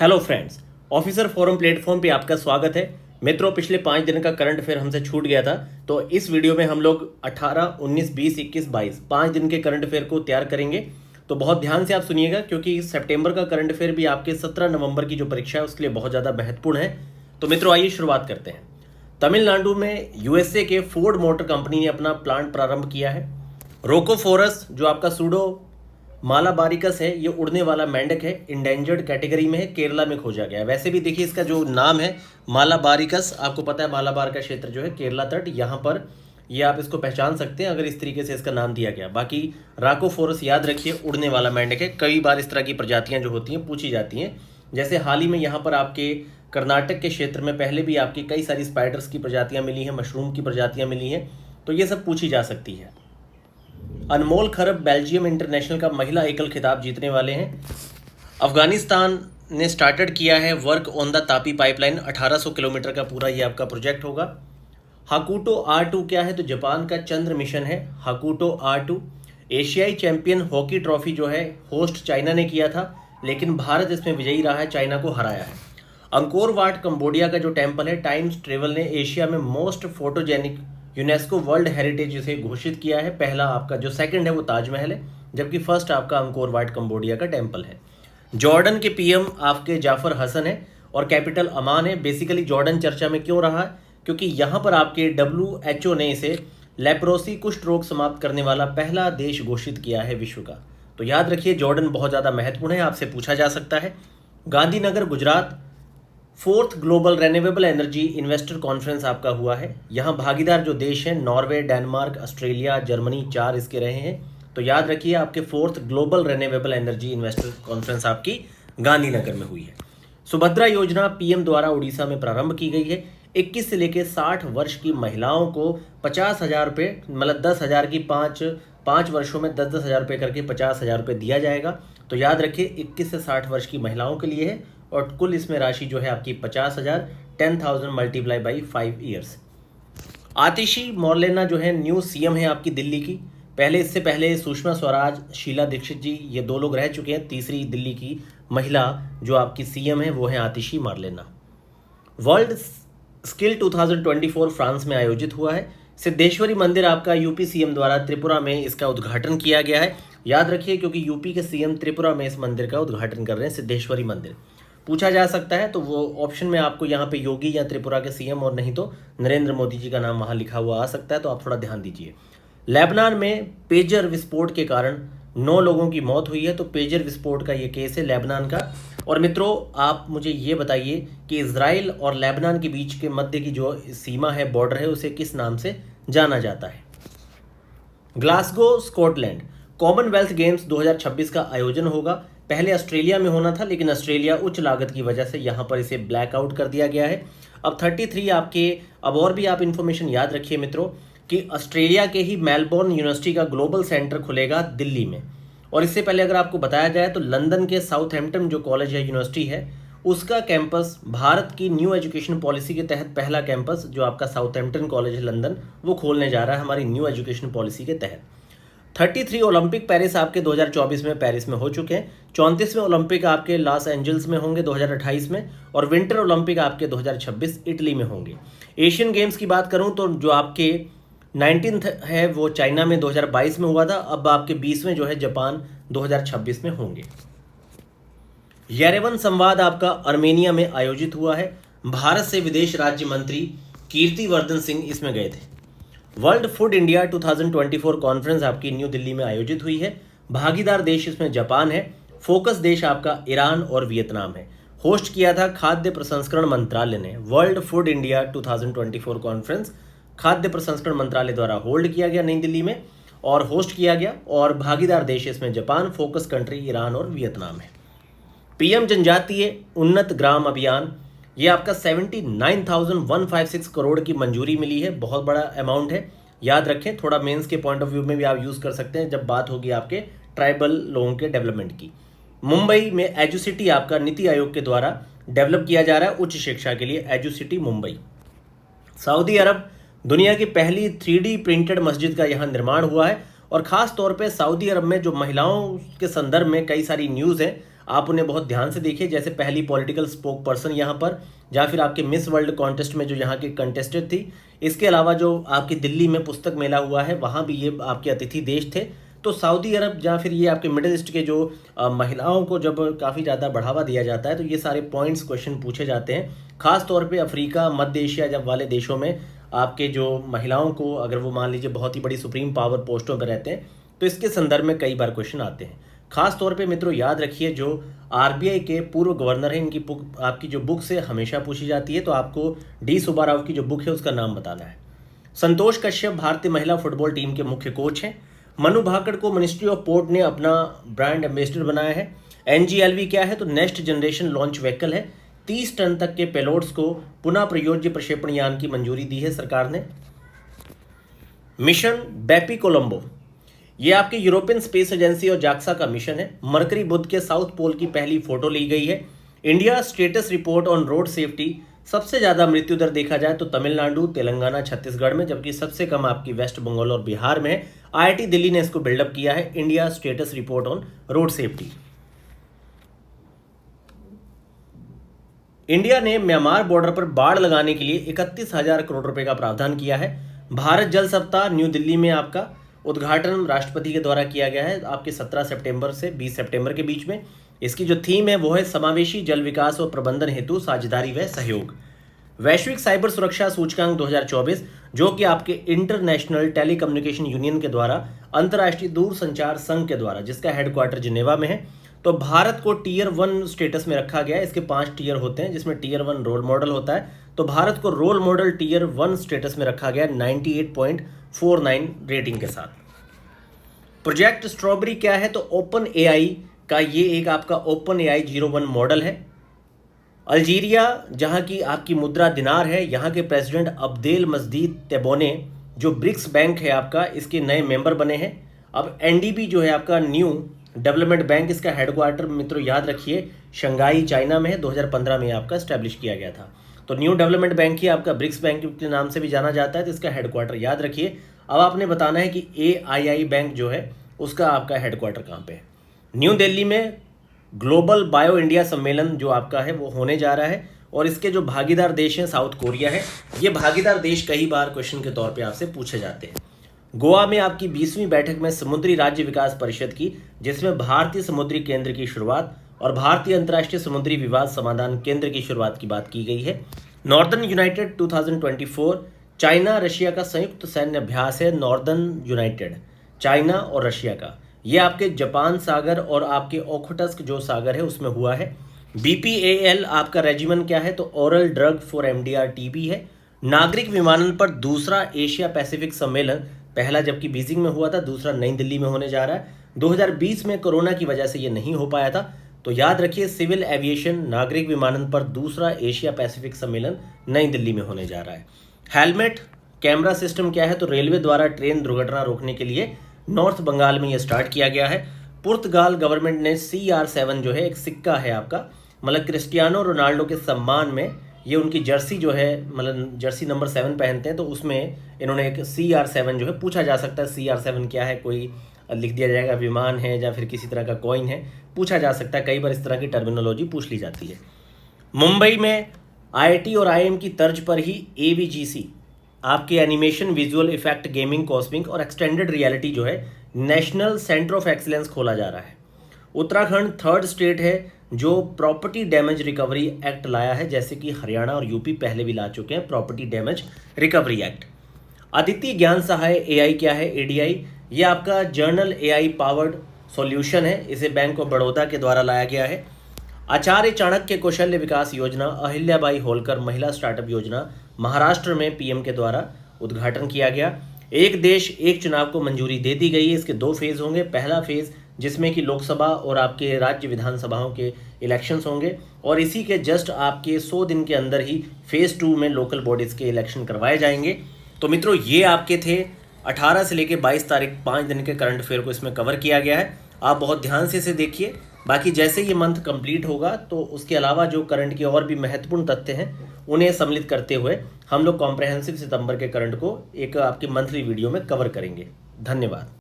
Hello friends, officer forum platform पे आपका स्वागत है। मित्रों, पिछले 5 दिन का करंट अफेयर हमसे छूट गया था, तो इस वीडियो में हम लोग 18, 19, 20, 21, 22 5 दिन के करंट अफेयर को तैयार करेंगे। तो बहुत ध्यान से आप सुनिएगा, क्योंकि सितंबर का करंट अफेयर भी आपके 17 नवंबर की जो परीक्षा है उसके लिए बहुत ज़्यादा महत्वपूर्ण है। तो मित्रों, आइए शुरुआत करते हैं। तमिलनाडु में यूएसए के फोर्ड मोटर कंपनी ने अपना प्लांट प्रारंभ किया है। रोकोफोरस जो आपका सूडो मालाबारिकस है, ये उड़ने वाला मेंढक है, इंडेंजर्ड कैटेगरी में है, केरला में खोजा गया है। वैसे भी देखिए, इसका जो नाम है मालाबारिकस, आपको पता है मालाबार का क्षेत्र जो है केरला तट, यहाँ पर ये आप इसको पहचान सकते हैं अगर इस तरीके से इसका नाम दिया गया। बाकी राकोफोरस याद रखिए, उड़ने वाला मेंढक है। कई बार इस तरह की प्रजातियां जो होती हैं पूछी जाती हैं, जैसे हाल ही में यहाँ पर आपके कर्नाटक के क्षेत्र में पहले भी आपकी कई सारी स्पाइडर्स की प्रजातियां मिली हैं, मशरूम की प्रजातियां मिली हैं, तो ये सब पूछी जा सकती है। अनमोल खरब बेल्जियम इंटरनेशनल का महिला एकल खिताब जीतने वाले हैं। अफगानिस्तान ने स्टार्टेड किया है work on the Tapi pipeline, 1800 kilometre का पूरा ये आपका प्रोजेक्ट होगा। हाकुटो R2 क्या है? तो जापान का चंद्र मिशन है हाकुटो R2। एशियाई चैंपियन हॉकी ट्रॉफी जो है होस्ट चाइना ने किया था, लेकिन भारत इसमें विजयी रहा है, चाइना को हराया है। अंकोर वाट कंबोडिया का जो टेम्पल है, टाइम्स ट्रेवल ने एशिया में most photogenic UNESCO world heritage इसे घोषित किया है। पहला आपका जो सेकंड है वो ताजमहल है, जबकि फर्स्ट आपका अंकोर वाट कंबोडिया का टेम्पल है। जॉर्डन के पीएम आपके जाफर हसन है और कैपिटल अमान है। बेसिकली जॉर्डन चर्चा में क्यों रहा है? क्योंकि यहाँ पर आपके WHO ने इसे लेप्रोसी कुष्ठ रोग समाप्त करने वाला पहला देश घोषित किया है विश्व का। तो याद रखिए, जॉर्डन बहुत ज़्यादा महत्वपूर्ण है, आपसे पूछा जा सकता है। Gandhinagar Gujarat 4th global renewable energy investor conference आपका हुआ है। यहाँ भागीदार जो देश हैं नॉर्वे, डेनमार्क, ऑस्ट्रेलिया, जर्मनी, 4 इसके रहे हैं। तो याद रखिए, आपके 4th global renewable energy investor conference आपकी गांधीनगर में हुई है। सुभद्रा योजना पीएम द्वारा उड़ीसा में प्रारंभ की गई है। 21 से लेकर 60 वर्ष की महिलाओं को 50,000 रुपये, मतलब 10,000 की पाँच वर्षों में 10,000 रुपये करके 50,000 रुपये दिया जाएगा। तो याद रखिए, 21 से 60 वर्ष की महिलाओं के लिए है, और कुल इसमें राशि जो है आपकी 50,000, 10,000 मल्टीप्लाई बाई 5 ईयर्स। आतिशी मौर्लेना जो है न्यू सीएम है आपकी दिल्ली की। इससे पहले सुषमा स्वराज, शीला दीक्षित जी, ये 2 लोग रह चुके हैं। तीसरी दिल्ली की महिला जो आपकी सीएम है वो है आतिशी मौर्लेना। वर्ल्ड स्किल 2024 फ्रांस में आयोजित हुआ है। सिद्धेश्वरी मंदिर आपका यूपी सीएम द्वारा त्रिपुरा में इसका उद्घाटन किया गया है। याद रखिए, क्योंकि यूपी के सीएम त्रिपुरा में इस मंदिर का उद्घाटन कर रहे हैं, सिद्धेश्वरी मंदिर। पूछा जा सकता है, तो वो ऑप्शन में आपको यहाँ पे योगी या त्रिपुरा के सीएम, और नहीं तो नरेंद्र मोदी जी का नाम वहाँ लिखा हुआ आ सकता है, तो आप थोड़ा ध्यान दीजिए। लेबनान में पेजर विस्फोट के कारण 9 लोगों की मौत हुई है। तो पेजर विस्फोट का ये केस है लेबनान का। और मित्रों, आप मुझे ये बताइए कि इजराइल और लेबनान के बीच के मध्य की जो सीमा है, बॉर्डर है, उसे किस नाम से जाना जाता है? ग्लासगो स्कॉटलैंड कॉमनवेल्थ गेम्स 2026 का आयोजन होगा। पहले ऑस्ट्रेलिया में होना था, लेकिन ऑस्ट्रेलिया उच्च लागत की वजह से यहाँ पर इसे ब्लैकआउट कर दिया गया है। अब 33 आपके, अब और भी आप इन्फॉर्मेशन याद रखिए मित्रों, कि ऑस्ट्रेलिया के ही मेलबोर्न यूनिवर्सिटी का ग्लोबल सेंटर खुलेगा दिल्ली में। और इससे पहले अगर आपको बताया जाए तो लंदन के साउथहैम्पटन जो कॉलेज है, यूनिवर्सिटी है, उसका कैंपस भारत की न्यू एजुकेशन पॉलिसी के तहत पहला कैंपस जो आपका साउथहैम्पटन कॉलेज है लंदन, वो खोलने जा रहा है हमारी न्यू एजुकेशन पॉलिसी के तहत। 33 ओलंपिक पेरिस आपके 2024 में पेरिस में हो चुके हैं। 34वें ओलंपिक आपके लॉस एंजल्स में होंगे 2028 में, और विंटर ओलंपिक आपके 2026 इटली में होंगे। एशियन गेम्स की बात करूं तो जो आपके 19th है वो चाइना में 2022 में हुआ था। अब आपके 20वें जो है जापान 2026 में होंगे। येरेवन संवाद आपका अर्मेनिया में आयोजित हुआ है। भारत से विदेश राज्य मंत्री कीर्तिवर्धन सिंह इसमें गए थे। वर्ल्ड फूड इंडिया 2024 कॉन्फ्रेंस आपकी न्यू दिल्ली में आयोजित हुई है। भागीदार देश इसमें जापान है। फोकस देश आपका ईरान और वियतनाम है। होस्ट किया था खाद्य प्रसंस्करण मंत्रालय ने। वर्ल्ड फूड इंडिया 2024 कॉन्फ्रेंस खाद्य प्रसंस्करण मंत्रालय द्वारा होल्ड किया गया नई दिल्ली में और होस्ट किया गया, और भागीदार देश इसमें जापान, फोकस कंट्री ईरान और वियतनाम है। पीएम जनजातीय उन्नत ग्राम अभियान, ये आपका 79,156 करोड़ की मंजूरी मिली है। बहुत बड़ा अमाउंट है, याद रखें। थोड़ा मेंस के पॉइंट ऑफ व्यू में भी आप यूज़ कर सकते हैं जब बात होगी आपके ट्राइबल लोगों के डेवलपमेंट की। मुंबई में एजुसिटी आपका नीति आयोग के द्वारा डेवलप किया जा रहा है उच्च शिक्षा के लिए, एजुसिटी मुंबई। सऊदी अरब, दुनिया की पहली 3D प्रिंटेड मस्जिद का यहाँ निर्माण हुआ है। और ख़ास तौर पे सऊदी अरब में जो महिलाओं के संदर्भ में कई सारी न्यूज़ हैं, आप उन्हें बहुत ध्यान से देखिए, जैसे पहली पॉलिटिकल स्पोक पर्सन यहाँ पर, या फिर आपके मिस वर्ल्ड कॉन्टेस्ट में जो यहाँ की कंटेस्टेंट थी। इसके अलावा जो आपकी दिल्ली में पुस्तक मेला हुआ है वहाँ भी ये आपके अतिथि देश थे। तो सऊदी अरब या फिर ये आपके मिडिल ईस्ट के जो महिलाओं को जब काफ़ी ज़्यादा बढ़ावा दिया जाता है तो ये सारे पॉइंट्स क्वेश्चन पूछे जाते हैं। खास तौर पे अफ्रीका, मध्य एशिया जब वाले देशों में आपके जो महिलाओं को, अगर वो मान लीजिए बहुत ही बड़ी सुप्रीम पावर पोस्टों पर रहते हैं, तो इसके संदर्भ में कई बार क्वेश्चन आते हैं। खास तौर पे मित्रों याद रखिए, जो आरबीआई के पूर्व गवर्नर हैं, इनकी बुक, आपकी जो बुक से हमेशा पूछी जाती है। तो आपको डी सुब्बाराव की जो बुक है उसका नाम बताना है। संतोष कश्यप भारतीय महिला फुटबॉल टीम के मुख्य कोच हैं। मनु भाकड़ को मिनिस्ट्री ऑफ पोर्ट ने अपना ब्रांड एम्बेसडर बनाया है। एनजीएलवी क्या है? तो नेक्स्ट जनरेशन लॉन्च व्हीकल है। 30 टन तक के पेलोड्स को पुनः प्रयोज्य प्रक्षेपण यान की मंजूरी दी है सरकार ने। मिशन बेपी कोलंबो, ये आपके यूरोपियन स्पेस एजेंसी और जाक्सा का मिशन है। मरकरी बुध के साउथ पोल की पहली फोटो ली गई है। India status report on road safety, सबसे ज्यादा मृत्यु दर देखा जाए तो तमिलनाडु, तेलंगाना, छत्तीसगढ़ में, जबकि सबसे कम आपकी वेस्ट बंगाल और बिहार में है। आईआईटी दिल्ली ने इसको बिल्डअप किया है, India status report on road safety. India ने म्यांमार बॉर्डर पर बाड़ लगाने के लिए 31,000 करोड़ रुपए का प्रावधान किया है। भारत जल सप्ताह न्यू दिल्ली में आपका उद्घाटन राष्ट्रपति के द्वारा किया गया है आपके 17 सितंबर से 20 सितंबर के बीच में। इसकी जो थीम है वो है समावेशी जल विकास और प्रबंधन हेतु साझेदारी व सहयोग। वैश्विक साइबर सुरक्षा सूचकांक 2024, जो कि आपके इंटरनेशनल टेलीकम्युनिकेशन यूनियन के द्वारा, अंतर्राष्ट्रीय दूरसंचार संघ के द्वारा, जिसका हेडक्वार्टर जिनेवा में है, तो भारत को टियर 1 स्टेटस में रखा गया है। इसके 5 टियर होते हैं, जिसमें टियर 1 रोल मॉडल होता है। तो भारत को रोल मॉडल टियर 1 स्टेटस में रखा गया 98.49 रेटिंग के साथ। प्रोजेक्ट स्ट्रॉबेरी क्या है? तो ओपन एआई का ये एक आपका ओपन एआई 01 मॉडल है। अल्जीरिया, जहां की आपकी मुद्रा दिनार है, यहां के प्रेसिडेंट अब्देल मजीद तेबोने, जो ब्रिक्स बैंक है आपका, इसके नए मेंबर बने हैं। अब एनडीबी जो है आपका न्यू डेवलपमेंट बैंक, इसका हेडक्वार्टर मित्रों याद रखिए शंघाई चाइना में है। 2015 में आपका स्टैब्लिश किया गया था। तो न्यू डेवलपमेंट बैंक ही आपका ब्रिक्स बैंक के नाम से भी जाना जाता है, तो इसका हेडक्वार्टर याद रखिए। अब आपने बताना है कि एआईआई बैंक जो है उसका आपका हेडक्वार्टर कहाँ पे है। न्यू दिल्ली में ग्लोबल बायो इंडिया सम्मेलन जो आपका है वो होने जा रहा है, और इसके जो भागीदार देश हैं साउथ कोरिया है। ये भागीदार देश कई बार क्वेश्चन के तौर पे आपसे पूछे जाते हैं। गोवा में आपकी 20वीं बैठक में समुद्री राज्य विकास परिषद की, जिसमें भारतीय समुद्री केंद्र की शुरुआत और भारतीय अंतर्राष्ट्रीय समुद्री विवाद समाधान केंद्र की शुरुआत की बात की गई है। नॉर्दर्न यूनाइटेड 2024, चाइना रशिया का संयुक्त सैन्य अभ्यास है। नॉर्दर्न यूनाइटेड चाइना और रशिया का, ये आपके जापान सागर और आपके ओखोटस्क जो सागर है उसमें हुआ है। बीपीएएल आपका रेजिमेंट क्या है? तो oral drug for MDR TB है। नागरिक विमानन पर दूसरा एशिया पैसिफिक सम्मेलन, पहला जबकि बीजिंग में हुआ था, दूसरा नई दिल्ली में होने जा रहा है। 2020 में कोरोना की वजह से ये नहीं हो पाया था। तो याद रखिए सिविल एविएशन नागरिक विमानन पर दूसरा एशिया पैसिफिक सम्मेलन नई दिल्ली में होने जा रहा है। हेलमेट कैमरा सिस्टम क्या है? तो रेलवे द्वारा ट्रेन दुर्घटना रोकने के लिए नॉर्थ बंगाल में ये स्टार्ट किया गया है। पुर्तगाल गवर्नमेंट ने CR7 जो है एक सिक्का है आपका, मतलब क्रिस्टियानो रोनाल्डो के सम्मान में, ये उनकी जर्सी जो है, मतलब जर्सी नंबर 7 पहनते हैं, तो उसमें इन्होंने एक CR7 जो है, पूछा जा सकता है CR7 क्या है, कोई लिख दिया जाएगा विमान है या फिर किसी तरह का कॉइन है, पूछा जा सकता है। कई बार इस तरह की टर्मिनोलॉजी पूछ ली जाती है। मुंबई में IIT और IIM की तर्ज पर ही AVGC आपके animation, visual effect, gaming, cosmic और एक्सटेंडेड रियलिटी जो है नेशनल सेंटर ऑफ एक्सीलेंस खोला जा रहा है। उत्तराखंड थर्ड स्टेट है जो प्रॉपर्टी डैमेज रिकवरी एक्ट लाया है, जैसे कि हरियाणा और यूपी पहले भी ला चुके हैं property damage recovery act. Aditi ज्ञान सहाय AI क्या है? ADI, ये आपका जर्नल AI पावर्ड सॉल्यूशन है। इसे बैंक ऑफ बड़ौदा के द्वारा लाया गया है। आचार्य चाणक्य कौशल्य विकास योजना, अहिल्याबाई होलकर महिला स्टार्टअप योजना महाराष्ट्र में PM के द्वारा उद्घाटन किया गया। एक देश एक चुनाव को मंजूरी दे दी गई है। इसके 2 फेज होंगे। पहला फेज जिसमें कि लोकसभा और आपके राज्य विधानसभाओं के इलेक्शंस होंगे, और इसी के जस्ट आपके 100 दिन के अंदर ही फेज 2 में लोकल बॉडीज के इलेक्शन करवाए जाएंगे। तो मित्रों ये आपके थे 18 से लेकर 22 तारीख 5 दिन के करंट अफेयर को इसमें कवर किया गया है। आप बहुत ध्यान से इसे देखिए। बाकी जैसे ये मंथ कंप्लीट होगा तो उसके अलावा जो करंट के और भी महत्वपूर्ण तथ्य हैं उन्हें सम्मिलित करते हुए हम लोग कॉम्प्रहेंसिव सितंबर के करंट को एक आपकी मंथली वीडियो में कवर करेंगे। धन्यवाद।